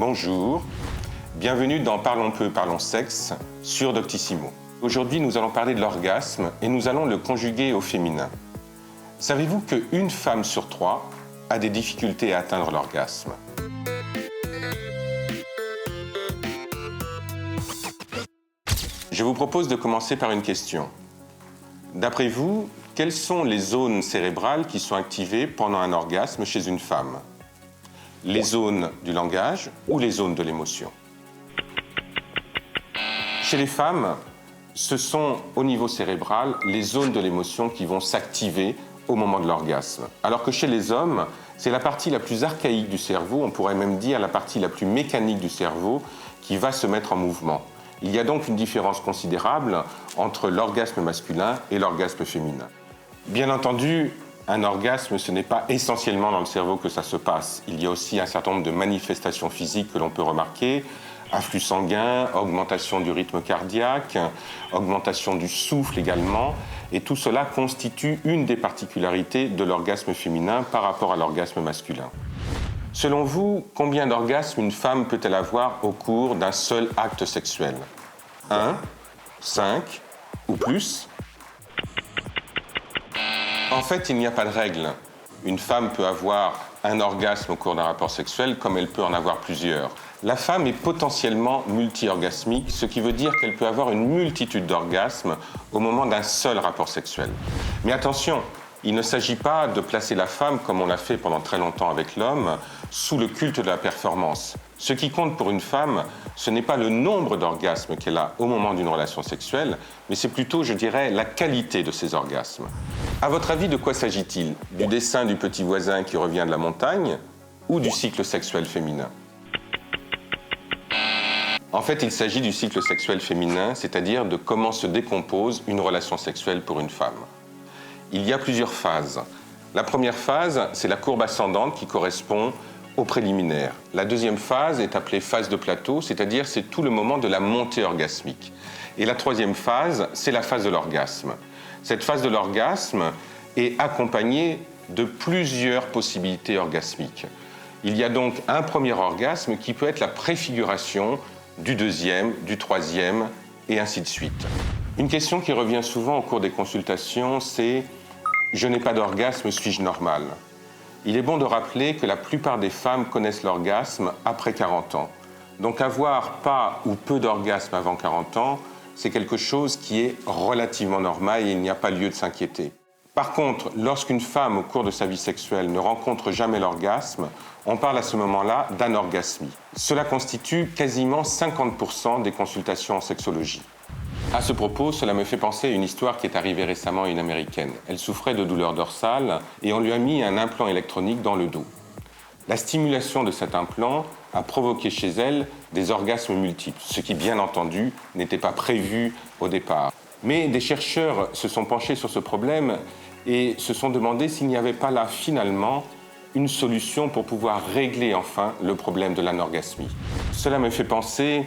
Bonjour, bienvenue dans Parlons peu, parlons sexe sur Doctissimo. Aujourd'hui, nous allons parler de l'orgasme et nous allons le conjuguer au féminin. Savez-vous qu'une femme sur 3 a des difficultés à atteindre l'orgasme? Je vous propose de commencer par une question. D'après vous, quelles sont les zones cérébrales qui sont activées pendant un orgasme chez une femme? Les zones du langage ou les zones de l'émotion? Chez les femmes, ce sont au niveau cérébral les zones de l'émotion qui vont s'activer au moment de l'orgasme. Alors que chez les hommes, c'est la partie la plus archaïque du cerveau, on pourrait même dire la partie la plus mécanique du cerveau, qui va se mettre en mouvement. Il y a donc une différence considérable entre l'orgasme masculin et l'orgasme féminin. Bien entendu, un orgasme, ce n'est pas essentiellement dans le cerveau que ça se passe. Il y a aussi un certain nombre de manifestations physiques que l'on peut remarquer. Afflux sanguin, augmentation du rythme cardiaque, augmentation du souffle également. Et tout cela constitue une des particularités de l'orgasme féminin par rapport à l'orgasme masculin. Selon vous, combien d'orgasmes une femme peut-elle avoir au cours d'un seul acte sexuel? 1, 5 ou plus? En fait, il n'y a pas de règle. Une femme peut avoir un orgasme au cours d'un rapport sexuel comme elle peut en avoir plusieurs. La femme est potentiellement multi-orgasmique, ce qui veut dire qu'elle peut avoir une multitude d'orgasmes au moment d'un seul rapport sexuel. Mais attention, il ne s'agit pas de placer la femme, comme on l'a fait pendant très longtemps avec l'homme, sous le culte de la performance. Ce qui compte pour une femme, ce n'est pas le nombre d'orgasmes qu'elle a au moment d'une relation sexuelle, mais c'est plutôt, je dirais, la qualité de ces orgasmes. À votre avis, de quoi s'agit-il? Du dessin du petit voisin qui revient de la montagne ou du cycle sexuel féminin? En fait, il s'agit du cycle sexuel féminin, c'est-à-dire de comment se décompose une relation sexuelle pour une femme. Il y a plusieurs phases. La première phase, c'est la courbe ascendante qui correspond au préliminaire. La deuxième phase est appelée phase de plateau, c'est-à-dire c'est tout le moment de la montée orgasmique. Et la troisième phase, c'est la phase de l'orgasme. Cette phase de l'orgasme est accompagnée de plusieurs possibilités orgasmiques. Il y a donc un premier orgasme qui peut être la préfiguration du deuxième, du troisième, et ainsi de suite. Une question qui revient souvent au cours des consultations, c'est « Je n'ai pas d'orgasme, suis-je normal ?» Il est bon de rappeler que la plupart des femmes connaissent l'orgasme après 40 ans. Donc avoir pas ou peu d'orgasme avant 40 ans, c'est quelque chose qui est relativement normal et il n'y a pas lieu de s'inquiéter. Par contre, lorsqu'une femme, au cours de sa vie sexuelle, ne rencontre jamais l'orgasme, on parle à ce moment-là d'anorgasmie. Cela constitue quasiment 50% des consultations en sexologie. À ce propos, cela me fait penser à une histoire qui est arrivée récemment à une Américaine. Elle souffrait de douleurs dorsales et on lui a mis un implant électronique dans le dos. La stimulation de cet implant a provoqué chez elle des orgasmes multiples, ce qui, bien entendu, n'était pas prévu au départ. Mais des chercheurs se sont penchés sur ce problème et se sont demandé s'il n'y avait pas là, finalement, une solution pour pouvoir régler enfin le problème de l'anorgasmie. Cela me fait penser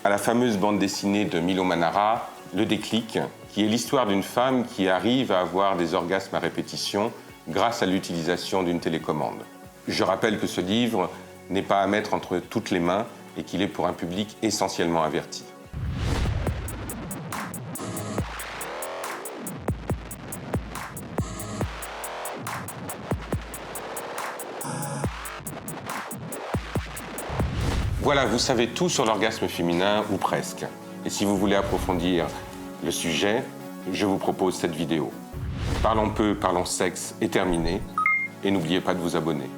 à la fameuse bande dessinée de Milo Manara, Le Déclic, qui est l'histoire d'une femme qui arrive à avoir des orgasmes à répétition grâce à l'utilisation d'une télécommande. Je rappelle que ce livre n'est pas à mettre entre toutes les mains et qu'il est pour un public essentiellement averti. Voilà, vous savez tout sur l'orgasme féminin, ou presque. Et si vous voulez approfondir le sujet, je vous propose cette vidéo. Parlons peu, parlons sexe est terminé. Et n'oubliez pas de vous abonner.